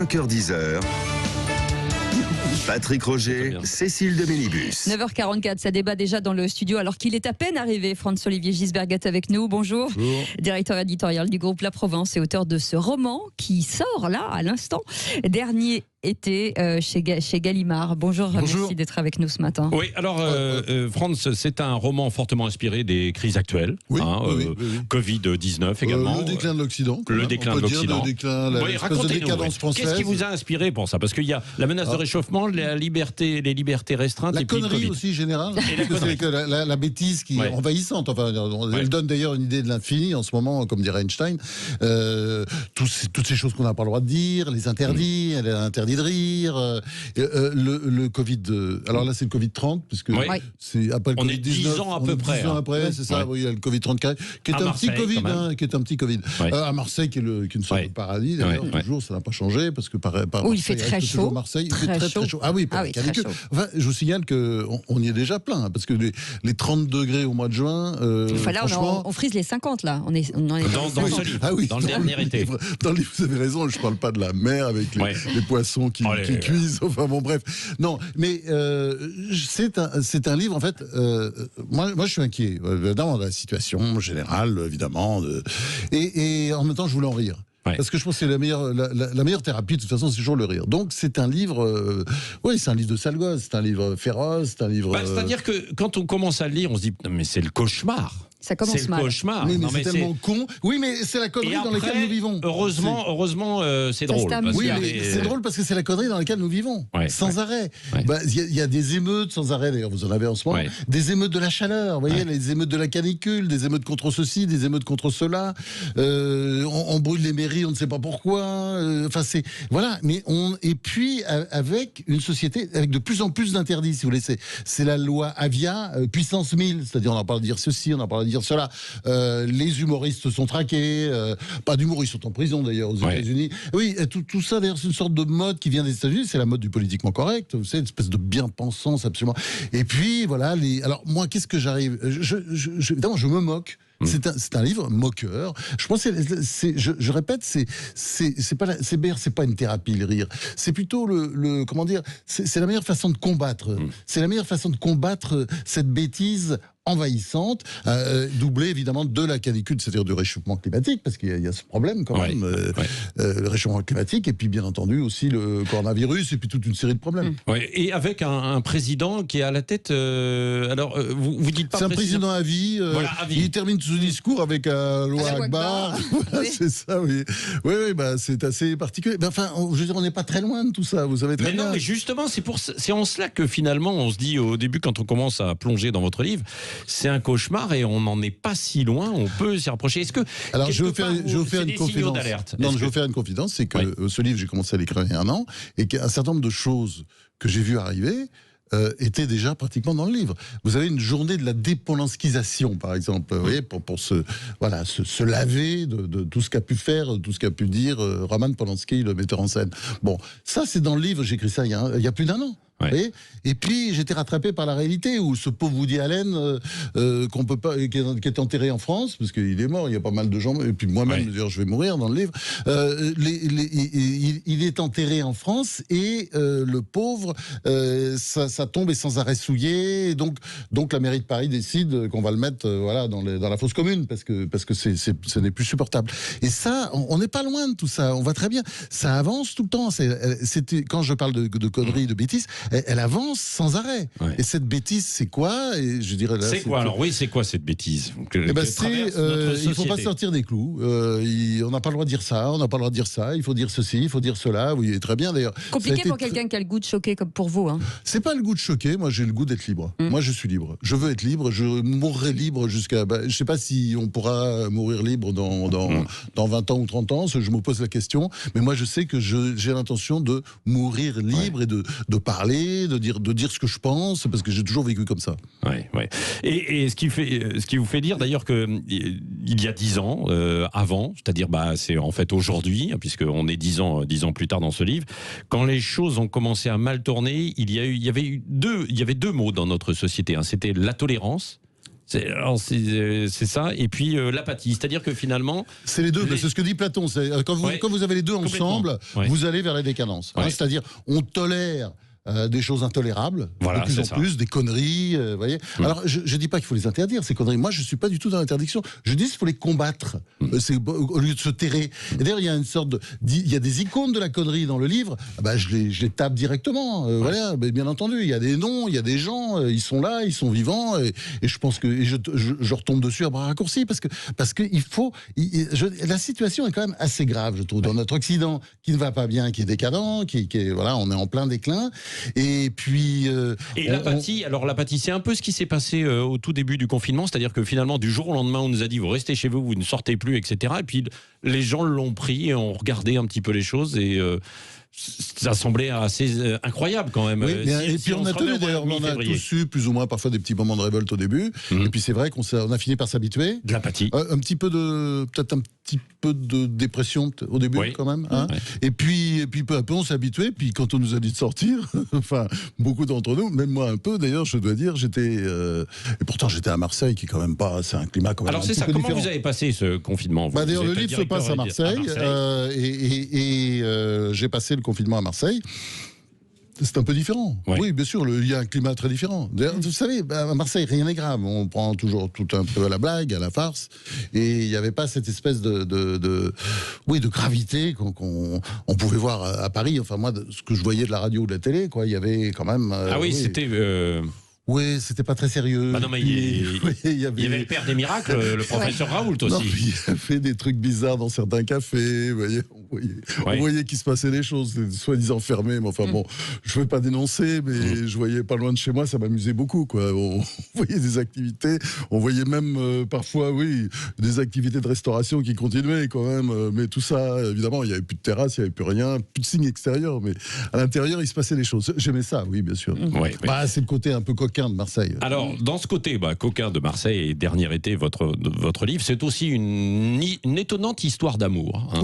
5h-10h. Patrick Roger, Cécile de Mélibus. 9h44, ça débat déjà dans le studio alors qu'il est à peine arrivé. Franz-Olivier Gisberg est avec nous. Bonjour. Bonjour. Directeur éditorial du groupe La Provence et auteur de ce roman qui sort là à l'instant. Dernier été chez Gallimard. Bonjour, merci d'être avec nous ce matin. Oui, alors Franz, c'est un roman fortement inspiré des crises actuelles. Oui, oui. Covid-19 également. Le déclin de l'Occident. Le déclin de l'Occident. Oui, racontez-nous, qu'est-ce qui vous a inspiré pour ça? Parce qu'il y a la menace de réchauffement, les libertés restreintes. La et puis connerie le aussi générale. connerie. Que la bêtise qui est envahissante. Enfin, elle donne d'ailleurs une idée de l'infini en ce moment, comme dirait Einstein. Toutes ces choses qu'on n'a pas le droit de dire, les interdits, l'interdit de rire, le Covid. Alors là, c'est le Covid 30, puisque c'est après le on Covid est 19. 10 ans à peu près. 10 ans après, c'est ça. Oui, il y a le Covid 34, qui est un petit Covid, qui est un petit Covid. À Marseille, qui est une sorte de paradis. D'ailleurs, toujours, ça n'a pas changé parce que où il fait très chaud. Marseille, il fait très chaud. Ah oui, très chaud. Enfin, je vous signale que on y est déjà plein, parce que les 30 degrés au mois de juin. Là, on frise les 50 là. On est dans ce livre. Ah oui, dans le dernier été. Dans le livre, vous avez raison. Je parle pas de la mer avec les poissons qui cuisent. Enfin bon, bref. Non, mais c'est un livre en fait. Moi, je suis inquiet dans la situation générale, évidemment, et en même temps, je voulais en rire. Parce que je pense que c'est la meilleure thérapie, de toute façon, c'est toujours le rire. Donc, c'est un livre, c'est un livre de sale gosse, c'est un livre féroce, c'est un livre. C'est-à-dire que quand on commence à le lire, on se dit, mais c'est le cauchemar. Ça commence mal. C'est le cauchemar. Mais c'est tellement con. Oui, mais c'est la connerie dans laquelle nous vivons. Heureusement, c'est drôle. Oui, mais c'est drôle parce que c'est la connerie dans laquelle nous vivons, sans arrêt. Il y a des émeutes sans arrêt, d'ailleurs, vous en avez en ce moment. Des émeutes de la chaleur, vous voyez, les émeutes de la canicule, des émeutes contre ceci, des émeutes contre cela. On brûle les mairies, on ne sait pas pourquoi. Enfin, c'est voilà. Mais et puis avec une société avec de plus en plus d'interdits, si vous voulez. C'est la loi Avia puissance 1000, c'est-à-dire on n'a pas à dire ceci, on n'a pas à dire cela. Les humoristes sont traqués. Pas d'humoristes, sont en prison d'ailleurs aux États-Unis. Oui, tout ça d'ailleurs c'est une sorte de mode qui vient des États-Unis. C'est la mode du politiquement correct. Vous savez, une espèce de bien-pensance absolument. Et puis voilà. Alors moi, qu'est-ce que j'arrive évidemment, je me moque. C'est un livre moqueur. Je pense je répète, c'est pas une thérapie, le rire. C'est plutôt comment dire, c'est la meilleure façon de combattre. C'est la meilleure façon de combattre cette bêtise envahissante, doublée évidemment de la canicule, c'est-à-dire du réchauffement climatique, parce qu'il y a ce problème quand même, le réchauffement climatique, et puis bien entendu aussi le coronavirus, et puis toute une série de problèmes. Et avec un président qui est à la tête, alors vous dites pas. C'est un président à vie, à vie. Il termine ce discours avec loi Akbar. C'est ça, oui. Oui, c'est assez particulier. Enfin, je veux dire, on n'est pas très loin de tout ça, vous savez très bien. Non, mais justement, c'est en cela que finalement, on se dit au début, quand on commence à plonger dans votre livre, c'est un cauchemar et on n'en est pas si loin, on peut s'y rapprocher. Est-ce que. Alors, je vais vous faire une confidence. Non, je vais vous faire une confidence, c'est que ce livre, j'ai commencé à l'écrire il y a un an, et qu'un certain nombre de choses que j'ai vues arriver étaient déjà pratiquement dans le livre. Vous avez une journée de la dépolanskisation, par exemple, vous voyez, pour se laver de tout ce qu'a pu faire, tout ce qu'a pu dire Roman Polanski, le metteur en scène. Bon, ça c'est dans le livre, j'ai écrit ça il y a plus d'un an. Et puis j'étais rattrapé par la réalité où ce pauvre Woody Allen qu'on peut pas, qui est enterré en France parce qu'il est mort, il y a pas mal de gens, et puis moi-même d'ailleurs je vais mourir dans le livre. Il est enterré en France et le pauvre sa tombe est sans arrêt souillée, et donc la mairie de Paris décide qu'on va le mettre dans la fosse commune parce que ce n'est plus supportable. Et ça, on n'est pas loin de tout ça, on va très bien, ça avance tout le temps. Quand je parle de conneries, de bêtises, elle avance sans arrêt. Et cette bêtise, c'est quoi? Et je dirais là, c'est quoi alors? Oui, c'est quoi cette bêtise? Il ne faut pas sortir des clous. On n'a pas le droit de dire ça, on n'a pas le droit de dire ça. Il faut dire ceci, il faut dire cela. Oui, très bien d'ailleurs. Compliqué pour quelqu'un qui a le goût de choquer comme pour vous. C'est pas le goût de choquer. Moi, j'ai le goût d'être libre. Moi, je suis libre. Je veux être libre. Je mourrai libre jusqu'à. Je sais pas si on pourra mourir libre dans 20 ans ou 30 ans. Je me pose la question. Mais moi, je sais que j'ai l'intention de mourir libre et de parler, de dire ce que je pense, parce que j'ai toujours vécu comme ça. Et ce qui vous fait dire d'ailleurs que il y a 10 ans avant, c'est-à-dire c'est en fait aujourd'hui, puisqu'on est 10 ans plus tard dans ce livre, quand les choses ont commencé à mal tourner, il y avait deux mots dans notre société. C'était la tolérance. C'est ça. Et puis l'apathie, c'est-à-dire que finalement, c'est les deux. C'est ce que dit Platon. Quand vous avez les deux ensemble, vous allez vers la décadence. C'est-à-dire, on tolère des choses intolérables, de plus en plus, des conneries, voyez. Alors, je ne dis pas qu'il faut les interdire, ces conneries. Moi, je ne suis pas du tout dans l'interdiction. Je dis qu'il faut les combattre, au lieu de se terrer. Et d'ailleurs, il y a une sorte il y a des icônes de la connerie dans le livre. Je les tape directement. Voilà, bien entendu. Il y a des noms, il y a des gens, ils sont là, ils sont vivants. Et je pense que je retombe dessus à bras raccourcis parce que il faut. La situation est quand même assez grave, je trouve, dans notre Occident, qui ne va pas bien, qui est décadent, qui est, voilà, on est en plein déclin. Et puis l'apathie. Alors l'apathie, c'est un peu ce qui s'est passé au tout début du confinement, c'est-à-dire que finalement du jour au lendemain, on nous a dit vous restez chez vous, vous ne sortez plus, etc. Et puis les gens l'ont pris et ont regardé un petit peu les choses et ça semblait assez incroyable quand même. Oui, et puis on a tous eu plus ou moins parfois des petits moments de révolte au début. Et puis c'est vrai qu'on a fini par s'habituer. De l'apathie. Peut-être un petit peu de dépression au début quand même. Hein. Et puis peu à peu on s'est habitué. Puis quand on nous a dit de sortir, enfin beaucoup d'entre nous, même moi un peu d'ailleurs, je dois dire, et pourtant j'étais à Marseille, qui est quand même pas, c'est un climat quand même. Alors c'est ça. Comment vous avez passé ce confinement? D'ailleurs le livre se passe à Marseille, et j'ai passé le confinement à Marseille. C'est un peu différent. Oui, bien sûr, il y a un climat très différent. Vous savez, à Marseille, rien n'est grave. On prend toujours tout un peu à la blague, à la farce. Et il n'y avait pas cette espèce de gravité qu'on pouvait voir à Paris. Enfin, moi, ce que je voyais de la radio ou de la télé, quoi, il y avait quand même... c'était... Oui, c'était pas très sérieux. Non, mais il y avait le père des miracles, le professeur Raoult aussi. Non, il a fait des trucs bizarres dans certains cafés. Vous voyez, on voyait qu'il se passait des choses, soi-disant fermées. Mais enfin bon, je ne veux pas dénoncer, mais je voyais pas loin de chez moi, ça m'amusait beaucoup, quoi. On voyait des activités, on voyait même parfois, des activités de restauration qui continuaient quand même. Mais tout ça, évidemment, il n'y avait plus de terrasse, il n'y avait plus rien, plus de signes extérieurs. Mais à l'intérieur, il se passait des choses. J'aimais ça, oui, bien sûr. C'est le côté un peu coquin de Marseille. Alors, dans ce côté coquin de Marseille et Dernier été, votre livre, c'est aussi une étonnante histoire d'amour. Hein,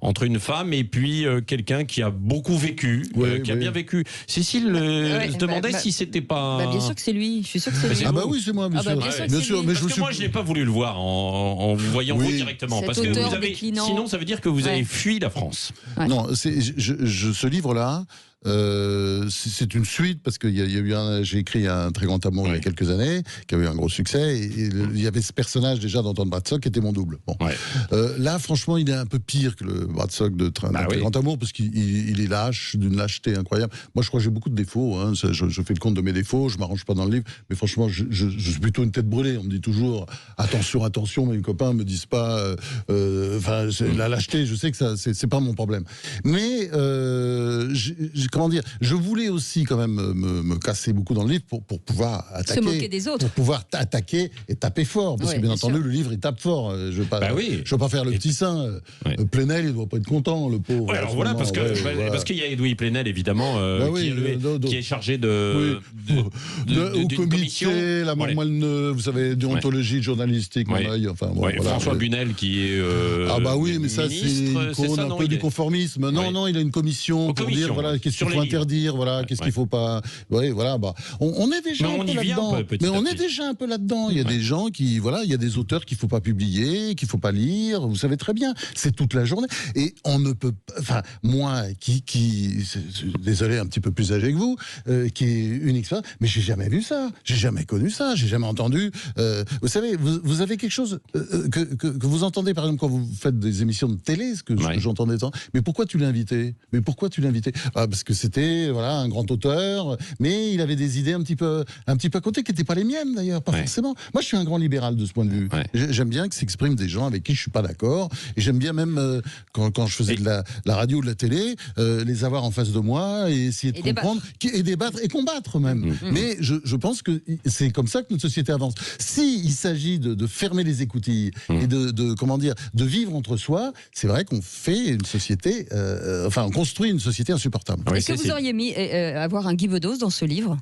entre une femme et puis quelqu'un qui a beaucoup vécu, qui a bien vécu. Cécile se demandait si c'était pas... bien sûr que c'est lui, je suis sûr que c'est lui. Oui, c'est moi, bien sûr. Mais moi, je n'ai pas voulu le voir en vous voyant vous directement. Parce que sinon, ça veut dire que vous avez fui la France. Non, ce livre-là, c'est une suite parce que j'ai écrit Un très grand amour il y a quelques années qui a eu un gros succès, et il y avait ce personnage déjà d'Anton Bratzok qui était mon double. Là franchement il est un peu pire que le Bratzok de Très grand amour parce qu'il est lâche, d'une lâcheté incroyable. Moi je crois que j'ai beaucoup de défauts, hein. Je fais le compte de mes défauts, je m'arrange pas dans le livre, mais franchement je suis plutôt une tête brûlée. On me dit toujours attention, mes copains me disent pas la lâcheté, je sais que c'est pas mon problème, mais comment dire, je voulais aussi quand même me casser beaucoup dans le livre pour pouvoir attaquer, se moquer des autres, pour pouvoir attaquer et taper fort, parce que bien entendu le livre il tape fort. Je veux pas faire le petit saint. Plenel il doit pas être content, le pauvre. Alors voilà, parce qu'il y a Edoui Plenel évidemment qui est chargé de comité, la moelle, vous savez, déontologie journalistique, François Bunel qui est mais ça c'est un peu du conformisme. Non, il a une commission pour dire qu'est-ce qu'il faut interdire, qu'est-ce qu'il faut pas. On est déjà un peu là-dedans. Mais on est déjà un peu là-dedans. Il y a des gens qui, il y a des auteurs qu'il faut pas publier, qu'il faut pas lire. Vous savez très bien. C'est toute la journée. Et on ne peut pas. Enfin, moi, désolé, un petit peu plus âgé que vous, qui est une expérience, mais j'ai jamais vu ça. J'ai jamais connu ça. J'ai jamais entendu. Vous savez, vous avez quelque chose que vous entendez, par exemple, quand vous faites des émissions de télé, ce que j'entendais tant. Mais pourquoi tu l'as invité? Parce que c'était un grand auteur, mais il avait des idées un petit peu à côté qui n'étaient pas les miennes d'ailleurs, pas forcément. Moi, je suis un grand libéral de ce point de vue. J'aime bien que s'expriment des gens avec qui je suis pas d'accord, et j'aime bien même quand je faisais de la radio ou de la télé, les avoir en face de moi et essayer de comprendre, et débattre et combattre même. Mais je pense que c'est comme ça que notre société avance. Si il s'agit de fermer les écoutilles et de vivre entre soi, c'est vrai qu'on fait une société, on construit une société insupportable. Est-ce que vous auriez mis avoir un Guy Bedos dans ce livre?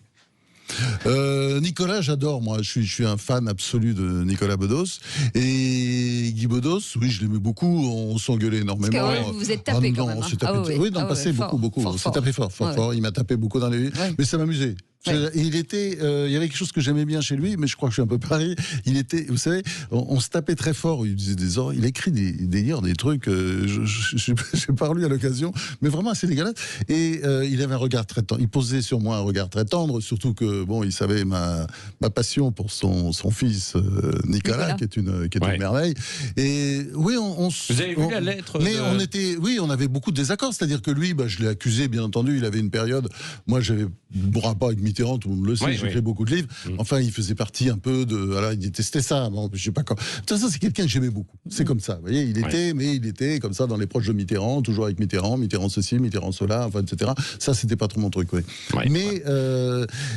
Nicolas, j'adore, moi, je suis un fan absolu de Nicolas Bedos, et Guy Bedos, oui, je l'aimais beaucoup, on s'engueulait énormément. Parce que vous êtes tapé quand même. Oui, dans le passé, beaucoup. On s'est tapé fort. Il m'a tapé beaucoup dans les vies, mais ça m'amusait. Il y avait quelque chose que j'aimais bien chez lui, mais je crois que je suis un peu pareil. Il était, vous savez, on se tapait très fort. Il disait il écrit des trucs. Je n'ai pas relu à l'occasion, mais vraiment assez dégueulasse. Et il avait un regard très tendre. Il posait sur moi un regard très tendre, surtout que il savait ma passion pour son fils Nicolas, qui est une merveille. Et oui, vous avez vu la lettre on avait beaucoup de désaccords. C'est-à-dire que lui, je l'ai accusé, bien entendu. Il avait une période. Moi, j'avais bon rapport avec Mitterrand, tout le monde le sait. J'ai écrit beaucoup de livres. Enfin, il faisait partie un peu de. Alors, il détestait ça. Bon, je sais pas quoi. De toute façon, c'est quelqu'un que j'aimais beaucoup. C'est comme ça. Vous voyez, il était comme ça dans les proches de Mitterrand, toujours avec Mitterrand ceci, Mitterrand cela, enfin, etc. Ça, c'était pas trop mon truc. Mais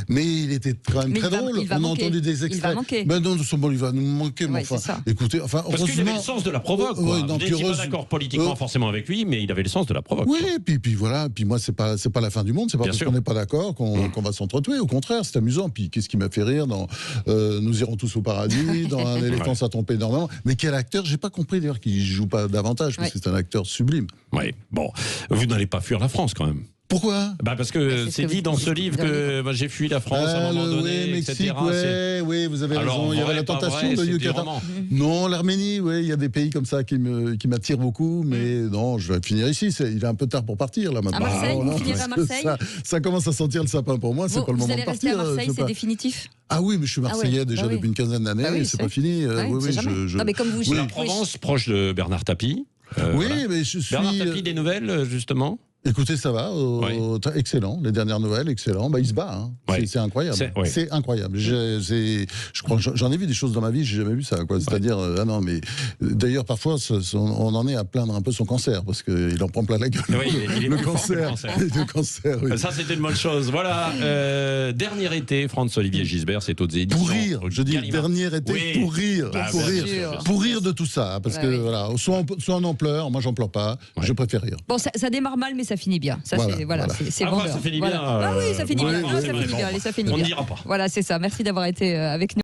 il était quand même très drôle. On a entendu des extraits. Il va manquer. Ben non, il va nous manquer. Mais enfin, écoutez, parce qu'il avait le sens de la provoque. Vous n'étiez pas d'accord politiquement forcément avec lui, mais il avait le sens de la provoque. Oui, puis voilà. Puis moi, c'est pas la fin du monde. C'est pas parce qu'on n'est pas d'accord qu'on va s'entretuer. Au contraire, c'est amusant. Puis qu'est-ce qui m'a fait rire dans Nous irons tous au paradis, dans Un éléphant ça trompe énormément. Mais quel acteur, j'ai pas compris d'ailleurs qu'il joue pas davantage, parce que c'est un acteur sublime. Oui, bon, vous n'allez pas fuir la France quand même. Pourquoi ? Parce que c'est dit dans ce livre que j'ai fui la France à un moment donné, Mexique, etc. Oui, vous avez raison. Il y avait la tentation de Yucatan. Non, l'Arménie, il y a des pays comme ça qui m'attirent beaucoup, mais non, je vais finir ici. Il est un peu tard pour partir là maintenant. À Marseille, vous finirez à Marseille. Ça commence à sentir le sapin pour moi. C'est pas le moment de partir. Vous allez rester à Marseille, c'est définitif ? Ah oui, mais je suis Marseillais déjà depuis une quinzaine d'années. C'est pas fini. Non, mais comme vous, la Provence, proche de Bernard Tapie. Mais je suis. Bernard Tapie, des nouvelles justement. Écoutez, ça va, excellent. Les dernières nouvelles, excellent. Il se bat, c'est incroyable. C'est incroyable. Je crois, j'en ai vu des choses dans ma vie, j'ai jamais vu ça. C'est-à-dire, mais d'ailleurs parfois, on en est à plaindre un peu son cancer parce qu'il en prend plein la gueule. Le cancer. Oui. Ça, c'était une bonne chose. Voilà. Dernier été, Franz-Olivier Gisbert, c'est aux éditions. Pour rire, je dis dernier été, pour rire, pour rire de tout ça, parce que voilà, soit on en pleure, moi j'en pleure pas, je préfère rire. Bon, ça démarre mal, mais ça finit bien. Ça, c'est vendeur. Ça finit bien. Ah oui, ça finit bien. Ça finit bien. On ne dira pas. Voilà, c'est ça. Merci d'avoir été avec nous.